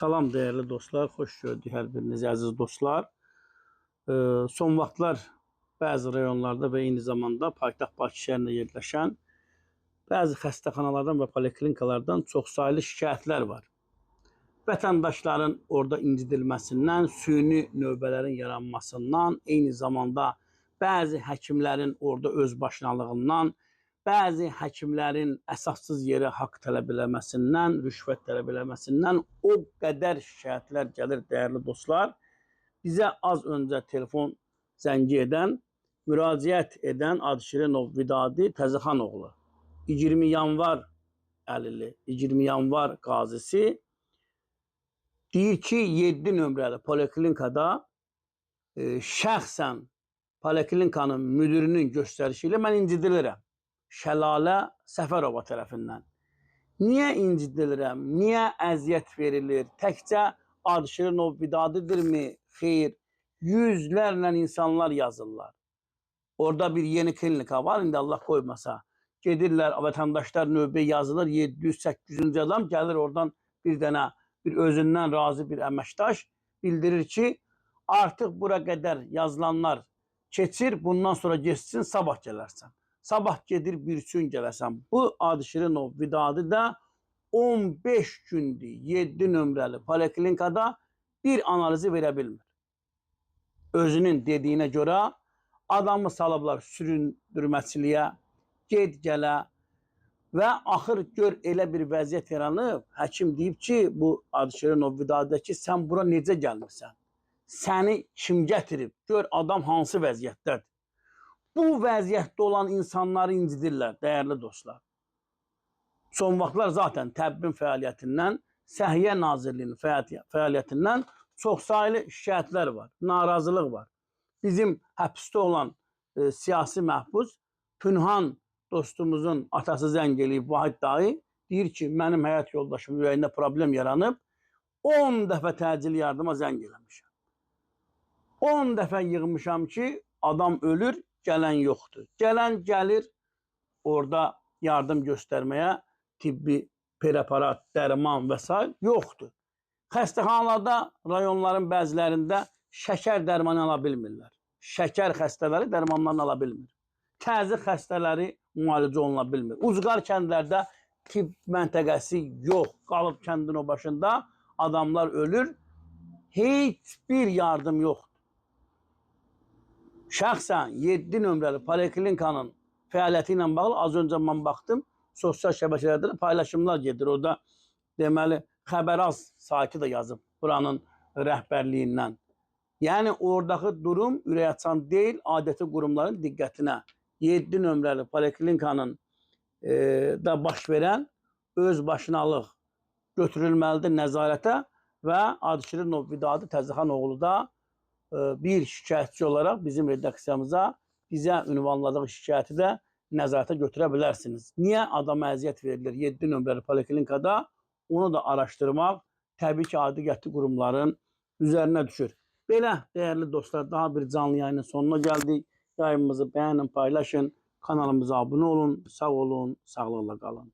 Salam değerli dostlar, xoş gördük hər birinizi əziz dostlar. Son vaxtlar bəzi rayonlarda və eyni zamanda paytaxt Bakı şəhərində yerləşən bəzi xəstəxanalardan və poliklinikalardan çoxsaylı şikayətlər var. Vətəndaşların orada incidilməsindən, süni növbələrin yaranmasından, eyni zamanda bəzi həkimlərin orada özbaşınalığından, bəzi həkimlərin əsassız yerə haqq tələb eləməsindən, rüşvət tələb eləməsindən o qədər şikayətlər gəlir dəyərli dostlar. Bizə az öncə telefon zəngi edən, müraciət edən Adşirinov Vidadi Təzəxanoğlu 20 yanvar əlili, 20 yanvar qazisi deyir ki, 7 nömrəli poliklinikada şəxsən poliklinikanın müdürünün göstərişi ilə mən incidilirəm. Şəlalə Səfərova tərəfindən. Niyə incidilirəm? Niyə əziyyət verilir? Təkcə Adşirinov Vidadidirmi? Xeyr, yüzlərlə insanlar yazırlar. Orada bir yeni klinika var, indi Allah qoymasa. Gedirlər, vətəndaşlar növbə yazılır, 700-800-cü adam gəlir oradan bir dənə, bir özündən razı bir əməkdaş bildirir ki, artıq bura qədər yazılanlar keçir, bundan sonra geçsin, sabah gələrsən. Sabah gedir bir gün gələsən. Bu Adşirinov Vidadi də 15 gündür 7 nömrəli poliklinikada bir analizi verə bilmir. Özünün dediyinə görə adamı salıblar süründürməçiliyə, ged gələ və axır gör elə bir vəziyyət yaranıb. Həkim deyib ki, bu Adşirinov Vidadidə ki, sən bura necə gəlmirsən? Səni kim gətirib? Gör adam hansı vəziyyətdədir? Bu vəziyyətdə olan insanları incidirlər, dəyərli dostlar. Son vaxtlar zaten təbbin fəaliyyətindən, Səhiyyə Nazirliyinin fəaliyyətindən çoxsaylı şikayətlər var, narazılıq var. Bizim həbsdə olan siyasi məhbus Pünhan dostumuzun atası zəng eləyib, Vahid dayı, deyir ki, mənim həyat yoldaşımın ürəyində problem yaranıb, 10 dəfə təcili yardıma zəng eləmişəm. 10 dəfə yığmışam ki, adam ölür, gələn yoxdur. Gələn gəlir, orada yardım göstərməyə tibbi preparat, dərman və s. yoxdur. Xəstəxanalarda, rayonların bəzilərində şəkər dərmanı ala bilmirlər. Şəkər xəstələri dərmanlarını ala bilmir. Təzyiq xəstələri müalicə oluna bilmir. Ucqar kəndlərdə tibb məntəqəsi yox. Qalıb kəndin o başında adamlar ölür. Heç bir yardım yoxdur. Şəxsən 7 nömrəli poliklinikanın fəaliyyəti ilə bağlı az öncə mən baxdım, sosial şəbəkələrdə paylaşımlar gedir. Orada deməli Xəbəraz saiti də yazıb buranın rəhbərliyindən. Yəni oradakı durum ürəkaçan deyil, adəti qurumların diqqətinə 7 nömrəli poliklinikanın da baş verən özbaşınalıq götürülməlidir nəzarətə və Adşirinov Vidadi Təzəxanoğlu da bir şikayətçi olaraq bizim redaksiyamıza bizə ünvanladığı şikayəti də nəzarətə götürə bilərsiniz. Niyə adama əziyyət verilir 7 nömrəli poliklinikada? Onu da araşdırmaq təbii ki, aidiyyatlı qurumların üzərinə düşür. Belə, dəyərli dostlar, daha bir canlı yayının sonuna gəldik. Yayımımızı bəyənin, paylaşın, kanalımıza abunə olun, sağ olun, sağlıqla qalın.